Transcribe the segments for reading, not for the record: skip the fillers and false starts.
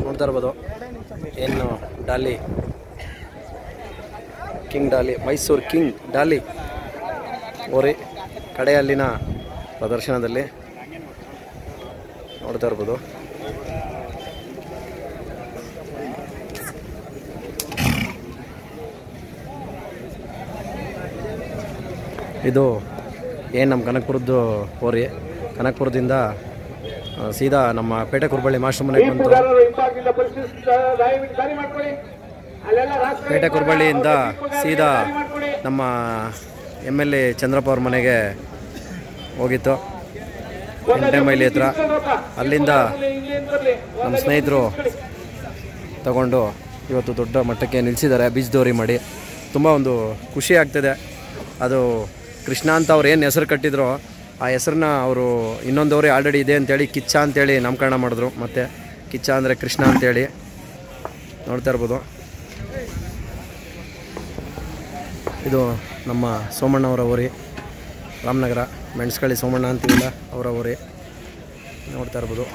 ನೋಡ್ತಾ ಇರ್ಬೋದು ಏನು ಡಾಲಿ ಕಿಂಗ್ ಡಾಲಿ, ಮೈಸೂರು ಕಿಂಗ್ ಡಾಲಿ ಓರಿ ಕಡೆಯಲ್ಲಿನ ಪ್ರದರ್ಶನದಲ್ಲಿ ನೋಡ್ತಾ ಇರ್ಬೋದು. ಇದು ಏನು ನಮ್ಮ ಕನಕಪುರದ್ದು ಓರಿ. ಕನಕಪುರದಿಂದ ಸೀದಾ ನಮ್ಮ ಪೇಟೆ ಕುರುಬಳ್ಳಿ ಮಾಸ್ಟರ್ ಮನೆಗೆ ಬಂತು. ಪೇಟೆ ಕುರುಬಳ್ಳಿಯಿಂದ ಸೀದಾ ನಮ್ಮ MLA ಚಂದ್ರಪ್ಪ ಅವ್ರ ಮನೆಗೆ ಹೋಗಿತ್ತು 8ನೇ ಮೈಲಿ ಹತ್ರ. ಅಲ್ಲಿಂದ ನಮ್ಮ ಸ್ನೇಹಿತರು ತಗೊಂಡು ಇವತ್ತು ದೊಡ್ಡ ಮಟ್ಟಕ್ಕೆ ನಿಲ್ಲಿಸಿದ್ದಾರೆ ಬೀಜದೋರಿ ಮಾಡಿ. ತುಂಬ ಒಂದು ಖುಷಿ ಆಗ್ತಿದೆ. ಅದು ಕೃಷ್ಣ ಅಂತ ಅವ್ರು ಏನು ಹೆಸರು ಕಟ್ಟಿದ್ರು ಆ ಹೆಸರನ್ನ ಅವರು ಇನ್ನೊಂದವರೇ ಆಲ್ರೆಡಿ ಇದೆ ಅಂತೇಳಿ ಕಿಚ್ಚ ಅಂತೇಳಿ ನಾಮಕರಣ ಮಾಡಿದ್ರು. ಮತ್ತು ಕಿಚ್ಚ ಅಂದರೆ ಕೃಷ್ಣ ಅಂತೇಳಿ ನೋಡ್ತಾ ಇರ್ಬೋದು. ಇದು ನಮ್ಮ ಸೋಮಣ್ಣವರ ಊರಿ, ರಾಮನಗರ ಮೆಣಸ್ಕಳ್ಳಿ ಸೋಮಣ್ಣ ಅಂತೀವಿಲ್ಲ ಅವರ ಊರಿ ನೋಡ್ತಾ ಇರ್ಬೋದು.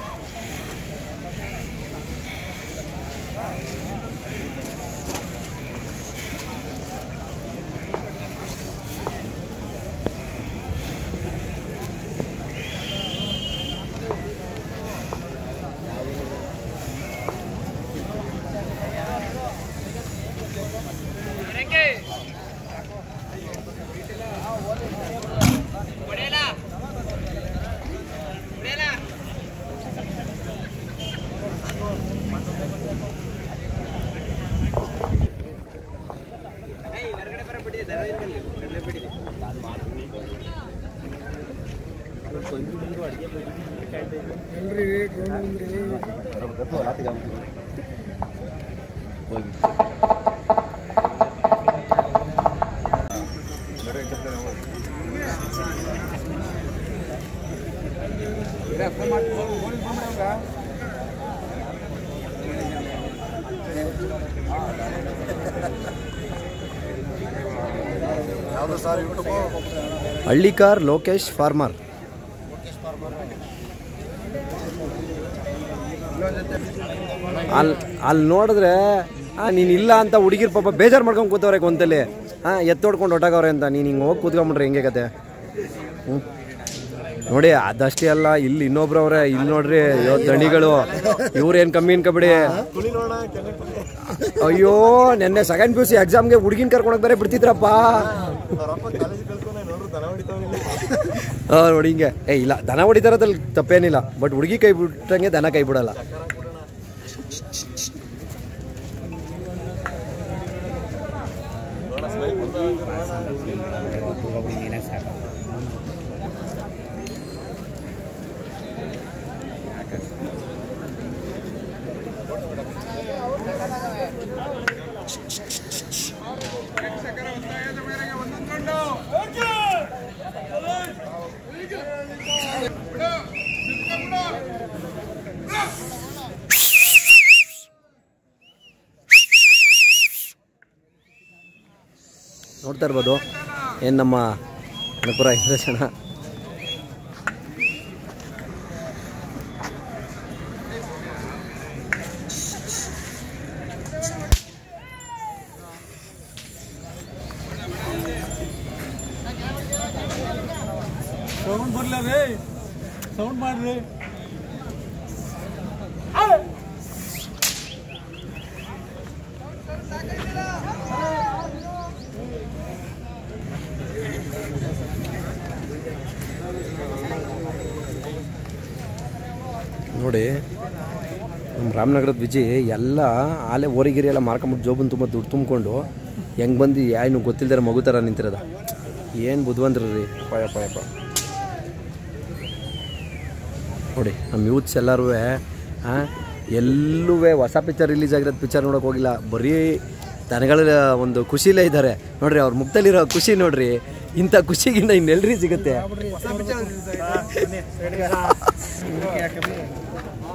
ಹಳ್ಳಿಕಾರ್ ಲೋಕೇಶ್ ಫಾರ್ಮರ್. ಅಲ್ಲಿ ನೋಡಿದ್ರೆ ನೀನು ಇಲ್ಲ ಅಂತ ಹುಡುಗಿರ್ ಪಾಪ ಬೇಜಾರು ಮಾಡ್ಕೊಂಡು ಕೂತವ್ರೆ ಗೊಂತಲ್ಲಿ. ಎತ್ತೋಡ್ಕೊಂಡು ಹೊಟ್ಟಾಗವ್ರೆ ಅಂತ ನೀನು ಹಿಂಗೆ ಹೋಗಿ ಕೂತ್ಕೊಂಡ್ಬಿಟ್ರೆ ಹೆಂಗೆ ಕತೆ? ನೋಡಿ ಅದಷ್ಟೇ ಅಲ್ಲ, ಇಲ್ಲಿ ಇನ್ನೊಬ್ರವ್ರೆ. ಇಲ್ಲಿ ನೋಡ್ರಿ ದಣಿಗಳು, ಇವ್ರೇನು ಕಮ್ಮಿ ಅನ್ಕೊಬಿಡಿ. ಅಯ್ಯೋ ನೆನ್ನೆ ಸೆಕೆಂಡ್ PUC ಎಕ್ಸಾಮ್ಗೆ ಹುಡುಗಿನ ಕರ್ಕೊಂಡೋಗಿ ಬೇರೆ ಬಿಡ್ತಿದ್ರಪ್ಪ. ನೋಡಿ ಹಿಂಗೆ ಇಲ್ಲ ದನ ಹೊಡಿತಾರದಲ್ಲಿ ತಪ್ಪೇನಿಲ್ಲ, ಬಟ್ ಹುಡುಗಿ ಕೈ ಬಿಟ್ಟಂಗೆ ದನ ಕೈ ಬಿಡಲ್ಲ. ನೋಡ್ತಾ ಇರ್ಬೋದು ಏನು ನಮ್ಮ ಕನಕಪುರ ಇಂದ್ರಸಣ. ಸೌಂಡ್ ಬರಲ್ಲ ರೀ, ಸೌಂಡ್ ಮಾಡ್ರಿ. ನೋಡಿ ನಮ್ಮ ರಾಮನಗರದ ವಿಜಿ ಎಲ್ಲ ಆಲೆ ಓರಿಗಿರಿ ಎಲ್ಲ ಮಾರ್ಕೊಂಬಿಟ್ಟು ಜೋಬನ್ ತುಂಬ ದುಡ್ಡು ತುಂಬಿಕೊಂಡು ಹೆಂಗೆ ಬಂದು ಏನು ಗೊತ್ತಿಲ್ಲದಾರೆ ಮಗು ಥರ ನಿಂತಿರೋದ. ಏನು ಬುದ್ಧಿವಂತರು ರೀ ಯಪ್ಪ. ನೋಡಿ ನಮ್ಮ ಯೂತ್ಸ್ ಎಲ್ಲರೂ ಎಲ್ಲೂ ಹೊಸ ಪಿಕ್ಚರ್ ರಿಲೀಸ್ ಆಗಿರೋದು ಪಿಕ್ಚರ್ ನೋಡೋಕೆ ಹೋಗಿಲ್ಲ, ಬರೀ ದನಗಳ ಒಂದು ಖುಷಿಲೇ ಇದ್ದಾರೆ. ನೋಡ್ರಿ ಅವ್ರ ಮುಖದಲ್ಲಿರೋ ಖುಷಿ ನೋಡ್ರಿ, ಇಂಥ ಖುಷಿಗಿಂತ ಇನ್ನೆಲ್ರಿ ಸಿಗುತ್ತೆ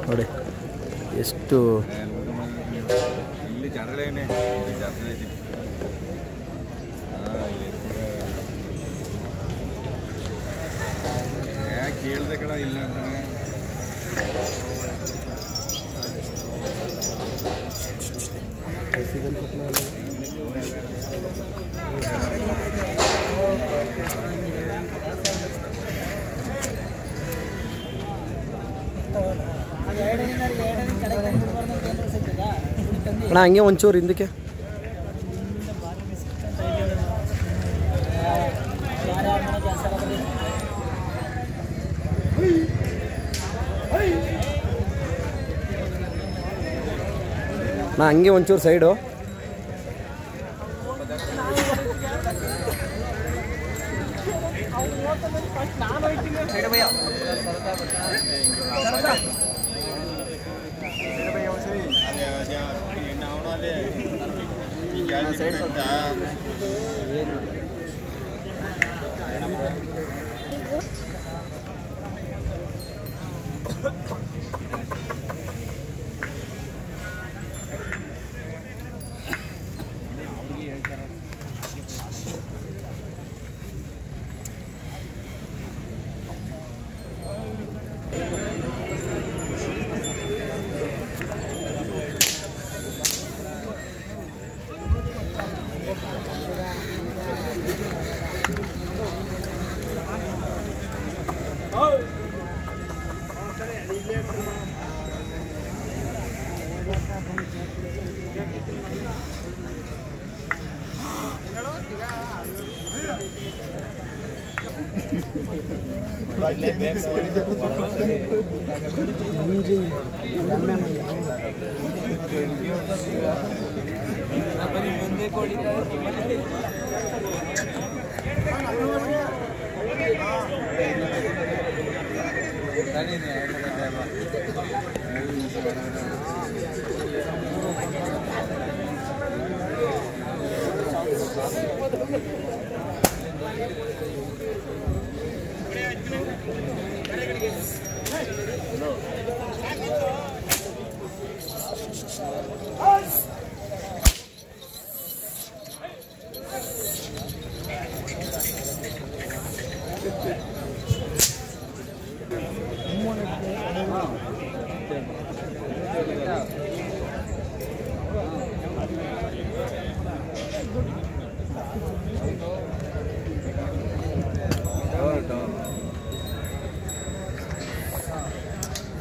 ನೋಡಿ. ಎಷ್ಟು ಹೇಳ್ದೆ ಕಡ ಇಲ್ಲ ಅಂತಾನೆ. ಅಣ್ಣ ಹಂಗೆ ಒಂಚೂರು ಹಿಂದಕ್ಕೆ. ನಾ ಹಂಗೆ ಒಂಚೂರು ಸೈಡು.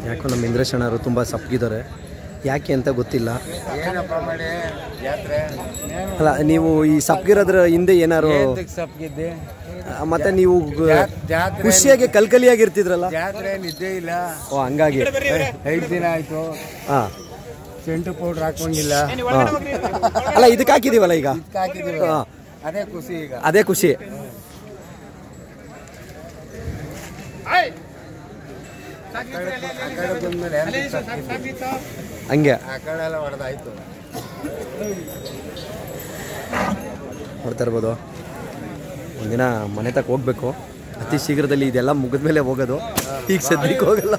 ಯಾಕೋ ನಮ್ಮ ಇಂದ್ರೇಶ್ ಅಣ್ಣರು ತುಂಬ ಸಪ್ಪಗಿದ್ದಾರೆ, ಯಾಕೆ ಅಂತ ಗೊತ್ತಿಲ್ಲ. ಅಲ್ಲ, ನೀವು ಈ ಸಪ್ಪಗಿರೋದ್ರ ಹಿಂದೆ ಏನಾರು ಮತ್ತೆ ನೀವು ಖುಷಿಯಾಗಿ ಕಲ್ಕಲಿಯಾಗಿರ್ತಿದ್ರಲ್ಲ? ಜಾತ್ರೆ ನಿದ್ದೆ ಇಲ್ಲ. ಓ, ಹಂಗಾಗಿ 5 ದಿನ ಆಯ್ತು. ಹಾಂ, ಸೆಂಟು ಪೌಡ್ರ್ ಹಾಕೊಂಡಿಲ್ಲ. ಅಲ್ಲ ಇದಕ್ಕೆ ಹಾಕಿದೀವಲ್ಲ ಈಗ. ಹಾಂ, ಅದೇ ಖುಷಿ ಈಗ. ಅದೇ ಖುಷಿ. ಹಂಗೆ ಆ ಕಡೆ ಎಲ್ಲ ಹೊಡೆದಾಯ್ತು. ನೋಡ್ತಾ ಇರ್ಬೋದು. ಒಂದಿನ ಮನೆ ತಕ್ಕ ಹೋಗ್ಬೇಕು ಅತಿ ಶೀಘ್ರದಲ್ಲಿ. ಇದೆಲ್ಲ ಮುಗಿದ್ಮೇಲೆ ಹೋಗೋದು, ಈಗ ಸದ್ಯಕ್ಕೆ ಹೋಗಲ್ಲ.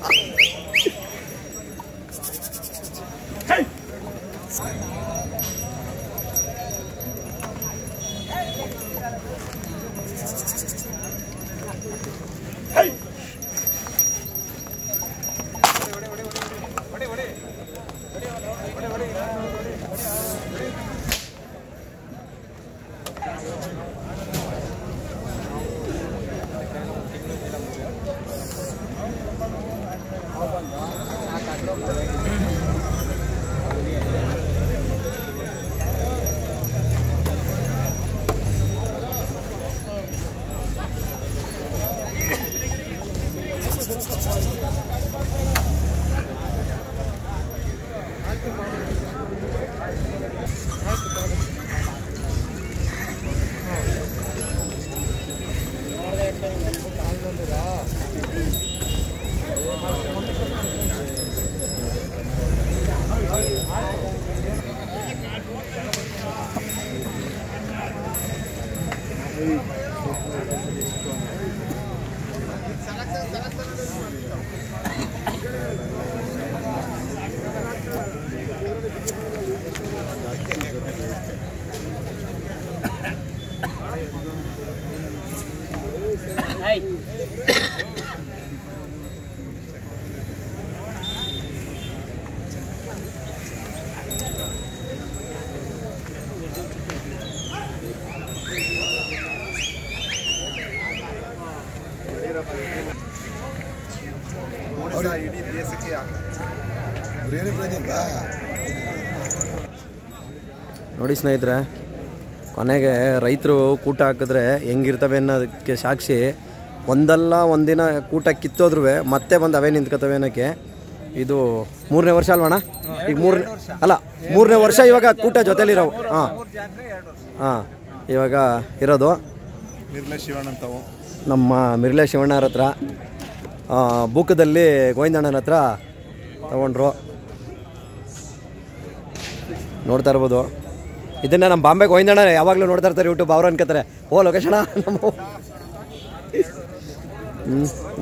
ನೋಡಿ ಸ್ನೇಹಿತರೆ, ಕೊನೆಗೆ ರೈತರು ಕೂಟ ಹಾಕಿದ್ರೆ ಹೆಂಗಿರ್ತವೆ ಅನ್ನೋದಕ್ಕೆ ಸಾಕ್ಷಿ ಒಂದಲ್ಲ ಒಂದಿನ ಕೂಟ ಕಿತ್ತೋದ್ರೂ ಮತ್ತೆ ಬಂದು ಅವೇ ನಿಂತ್ಕೋತವೆ ಅನ್ನೋಕ್ಕೆ. ಇದು 3ನೇ ವರ್ಷ ಅಲ್ವಣ್ಣ? ಈಗ ಮೂರನೇ ವರ್ಷ ಇವಾಗ ಕೂಟ ಜೊತೆಲಿರೋವು. ಹಾಂ ಇವಾಗ ಇರೋದು ನಮ್ಮ ಮಿರ್ಲೆ ಶಿವಣ್ಣರ ಹತ್ರ, ಬೂಕದಲ್ಲಿ ಗೋವಿಂದಣ್ಣನ ಹತ್ರ ತಗೊಂಡ್ರು. ನೋಡ್ತಾ ಇರ್ಬೋದು ಇದನ್ನು. ನಮ್ಮ ಬಾಂಬೆ ಗೋವಿಂದಣ್ಣ ಯಾವಾಗಲೂ ನೋಡ್ತಾ ಇರ್ತಾರೆ ಯೂಟ್ಯೂಬ್. ಅವ್ರು ಅನ್ಕೋತಾರೆ ಓ ಲೊಕೇಶಣ ನಮ್ಮ.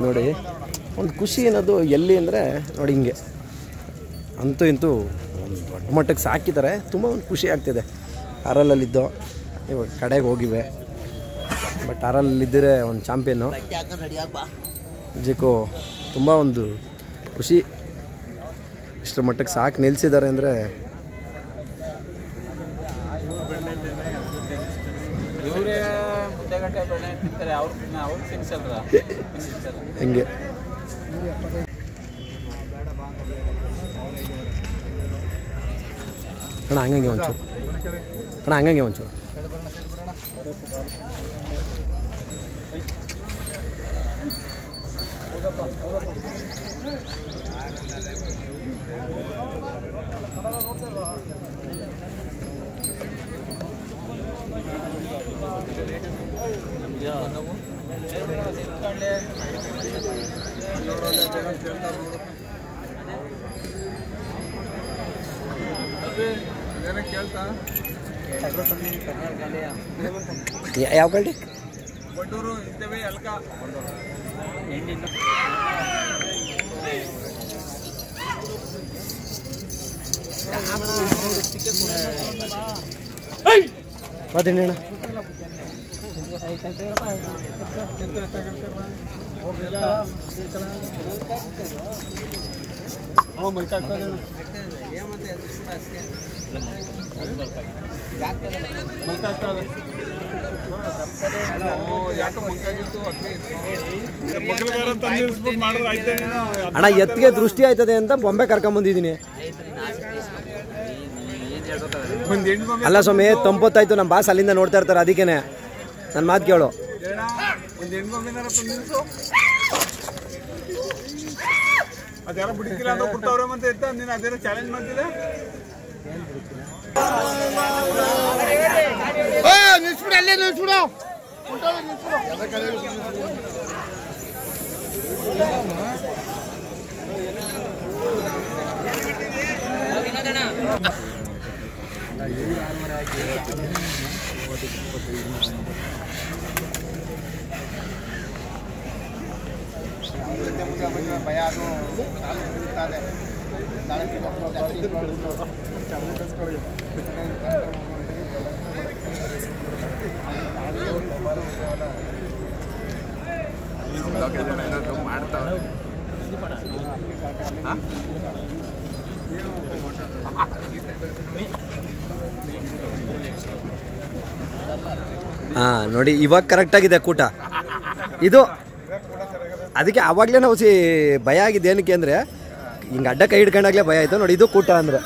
ನೋಡಿ ಒಂದು ಖುಷಿ ಅನ್ನೋದು ಎಲ್ಲಿ ಅಂದರೆ ನೋಡಿ ಹಿಂಗೆ ಅಂತೂ ಇಂತೂ ಒಂದು ದೊಡ್ಡ ಮಟ್ಟಕ್ಕೆ ಸಾಕಿದ್ದಾರೆ. ತುಂಬ ಒಂದು ಖುಷಿ ಆಗ್ತಿದೆ. ಆರಲ್ಲಲ್ಲಿದ್ದು ಇವಾಗ ಕಡೆಗೆ ಹೋಗಿವೆ, ಬಟ್ ಆರಲ್ಲಿದ್ದರೆ ಒಂದು ಚಾಂಪಿಯನ್ನು ನಿಜಕ್ಕೂ ತುಂಬ ಒಂದು ಖುಷಿ. ಇಷ್ಟರ ಮಟ್ಟಕ್ಕೆ ಸಾಕು ನಿಲ್ಲಿಸಿದ್ದಾರೆ ಅಂದರೆ ಹೆಂಗೆ. ಅಣ್ಣ ಹಂಗಂಗೆ ಒಂಚೂರು, ಅಣ್ಣ ಹಂಗಂಗೆ ಒಂಚೂರು. ಯಾವ ಕಡೆ ಅದೇನ ಅಣ್ಣ ಎತ್ತಿಗೆ ದೃಷ್ಟಿ ಆಯ್ತದೆ ಅಂತ ಬೊಂಬೆ ಕರ್ಕೊಂಬಂದಿದ್ದೀನಿ. ಅಲ್ಲ ಸ್ವಾಮಿ, ತಂಪೊತ್ತಾಯ್ತು. ನಮ್ಮ ಬಾಸ್ ಅಲ್ಲಿಂದ ನೋಡ್ತಾ ಇರ್ತಾರೆ, ಅದಕ್ಕೇನೆ ನನ್ನ ಮಾತು ಕೇಳು. ಅದ್ಯಾರ ಬಿಡಿಕಿಲ್ಲ ಅಂತ ಕೊಡ್ತಾವ್ರೆ ಮತ್ತೆ ಇರ್ತ ನೀನು ಅದೇನೋ ಚಾಲೆಂಜ್ ಮಾಡ್ತಿದ್ದೆ. ನಿಲ್ಸ್ಬಿಡು, ಅಲ್ಲೇ ನಿಲ್ಸ್ಬಿಡು. ಭಯ ಅದು ಮಾಡ್ತಾವೆ. ಹಾಂ ನೋಡಿ, ಇವಾಗ ಕರೆಕ್ಟಾಗಿದೆ ಕೂಟ ಇದು. ಅದಕ್ಕೆ ಆವಾಗಲೇ ನಾವು ಭಯ ಆಗಿದೆ. ಏನಕ್ಕೆ ಅಂದರೆ ಹಿಂಗೆ ಅಡ್ಡ ಕೈ ಹಿಡ್ಕೊಂಡಾಗಲೇ ಭಯ ಆಯಿತು. ನೋಡಿ, ಇದು ಕೂಟ ಅಂದರೆ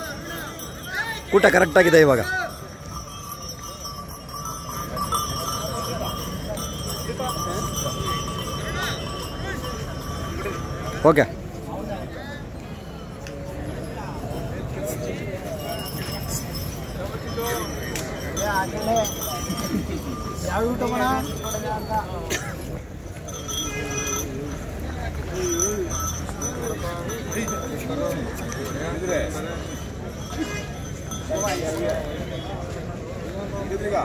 ಕೂಟ ಕರೆಕ್ಟಾಗಿದೆ ಇವಾಗ. ಓಕೆ, ಯಾವ ಊಟ ಮಾಡ ಇದ್ರೀಗ